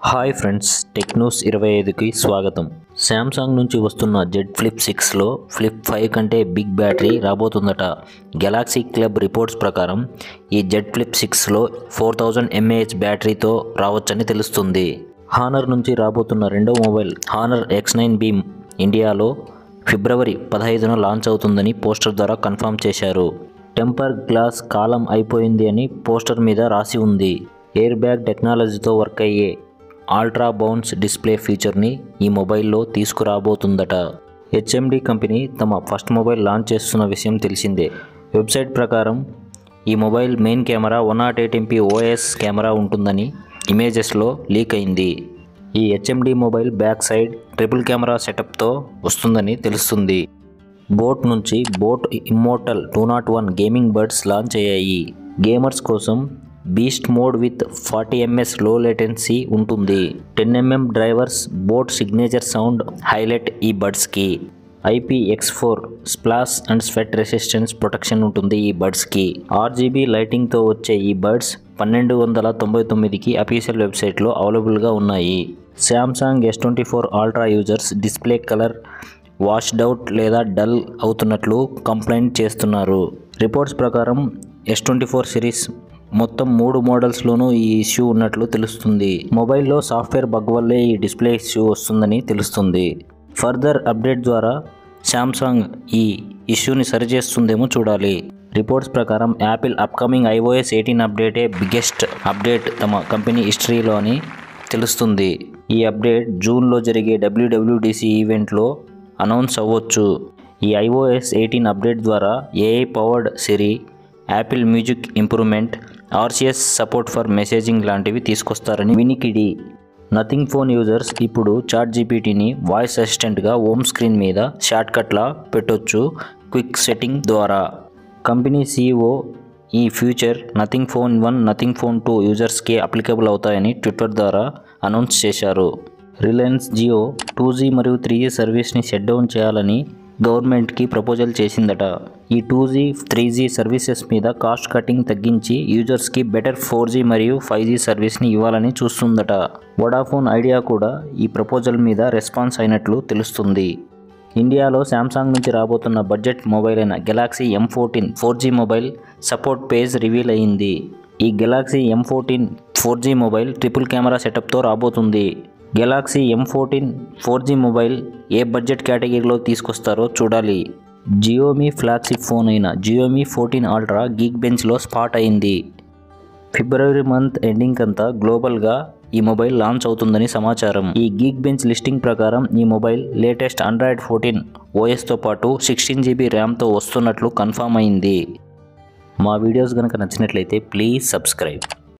Hi friends, tech news 25కి స్వాగతం. Samsung నుంచి వస్తున్న జెడ్ ఫ్లిప్ 6లో ఫ్లిప్ 5 కంటే బిగ్ బ్యాటరీ రాబోతుందట. గెలాక్సీ క్లబ్ రిపోర్ట్స్ ప్రకారం ఈ జెడ్ ఫ్లిప్ 6లో 4000 mAh బ్యాటరీతో రావచ్చని తెలుస్తుంది. హానర్ నుంచి రాబోతున్న రెండవ మొబైల్ హానర్ X9 బీమ్ ఇండియాలో ఫిబ్రవరి 15న లాంచ్ అవుతుందని పోస్టర్ ద్వారా కన్ఫర్మ్ చేశారు. టెంపర్ గ్లాస్ కాలం అయిపోయింది అని పోస్టర్ మీద రాసి ఉంది. ఎయిర్ బ్యాగ్ టెక్నాలజీతో వర్క్ అయ్యే అల్ట్రా బౌన్స్ డిస్ప్లే ఫీచర్ని ఈ మొబైల్లో తీసుకురాబోతుందట. HMD కంపెనీ తమ ఫస్ట్ మొబైల్ లాంచ్ చేస్తున్న విషయం తెలిసిందే. వెబ్సైట్ ప్రకారం ఈ mobile main camera 108MP OIS camera ఉంటుందని ఇమేజెస్లో లీక్ అయింది. ఈ HMD mobile back side triple camera సెటప్తో వస్తుందని తెలుస్తుంది. బోట్ నుంచి Boat immortal 201 gaming buds launch అయ్యాయి. గేమర్స్ కోసం బీస్ట్ మోడ్ విత్ 40 ms లో లేటెన్సీ ఉంటుంది. 10mm drivers boat signature sound highlight ఈ బడ్స్కి. IPX4 splash and sweat resistance protection ఉంటుంది ఈ బడ్స్కి. RGB లైటింగ్తో వచ్చే ఈ బడ్స్ 1299కి అఫీషియల్ వెబ్సైట్లో అవైలబుల్గా ఉన్నాయి. Samsung S24 ultra users display colour washed out లేదా డల్ అవుతున్నట్లు కంప్లైంట్ చేస్తున్నారు. రిపోర్ట్స్ ప్రకారం S24 సిరీస్ మొత్తం 3 మోడల్స్లోనూ ఈ ఇష్యూ ఉన్నట్లు తెలుస్తుంది. మొబైల్లో సాఫ్ట్వేర్ బగ్ వల్లే ఈ డిస్ప్లే ఇష్యూ వస్తుందని తెలుస్తుంది. ఫర్దర్ అప్డేట్ ద్వారా శాంసంగ్ ఈ ఇష్యూని సరిచేస్తుందేమో చూడాలి. రిపోర్ట్స్ ప్రకారం యాపిల్ అప్కమింగ్ iOS 18 అప్డేటే బిగ్గెస్ట్ అప్డేట్ తమ కంపెనీ హిస్టరీలో అని తెలుస్తుంది. ఈ అప్డేట్ జూన్లో జరిగే WWDC ఈవెంట్లో అనౌన్స్ అవ్వచ్చు. ఈ iOS 18 అప్డేట్ ద్వారా AI powered Siri, Apple music improvement, RCS support for messaging లాంటివి తీసుకొస్తారని వినికిడి. నథింగ్ ఫోన్ యూజర్స్ ఇప్పుడు ChatGPTని వాయిస్ అసిస్టెంట్గా హోమ్ స్క్రీన్ మీద షార్ట్కట్లా పెట్టొచ్చు క్విక్ సెట్టింగ్ ద్వారా. కంపెనీ CEO ఈ future Nothing phone 1, Nothing phone 2 యూజర్స్కి అప్లికబుల్ అవుతాయని ట్విట్టర్ ద్వారా అనౌన్స్ చేశారు. రిలయన్స్ జియో 2G మరియు 3G సర్వీస్ని షట్ డౌన్ చేయాలని గవర్నమెంట్కి ప్రపోజల్ చేసిందట. ఈ 2G, 3G సర్వీసెస్ మీద కాస్ట్ కటింగ్ తగ్గించి యూజర్స్కి బెటర్ 4G మరియు 5G సర్వీస్ని ఇవ్వాలని చూస్తుందట. వొడాఫోన్ ఐడియా కూడా ఈ ప్రపోజల్ మీద రెస్పాన్స్ అయినట్లు తెలుస్తుంది. ఇండియాలో శాంసంగ్ నుంచి రాబోతున్న బడ్జెట్ మొబైల్ అయిన galaxy M14 4G mobile support page reveal అయింది. ఈ galaxy M14 4G mobile triple camera సెటప్తో రాబోతుంది. గెలాక్సీ M14 4G మొబైల్ ఏ బడ్జెట్ కేటగిరీలో తీసుకొస్తారో చూడాలి. జియోమీ ఫ్లాగ్షిప్ ఫోన్ అయిన జియోమీ 14 అల్ట్రా గీక్ బెంచ్లో స్పాట్ అయింది. ఫిబ్రవరి మంత్ ఎండింగ్ అంతా గ్లోబల్గా ఈ మొబైల్ లాంచ్ అవుతుందని సమాచారం. ఈ గీక్ బెంచ్ లిస్టింగ్ ప్రకారం ఈ మొబైల్ లేటెస్ట్ Android 14 OSతో పాటు 16GB ర్యామ్తో వస్తున్నట్లు కన్ఫర్మ్ అయింది. మా వీడియోస్ కనుక నచ్చినట్లయితే ప్లీజ్ సబ్స్క్రైబ్.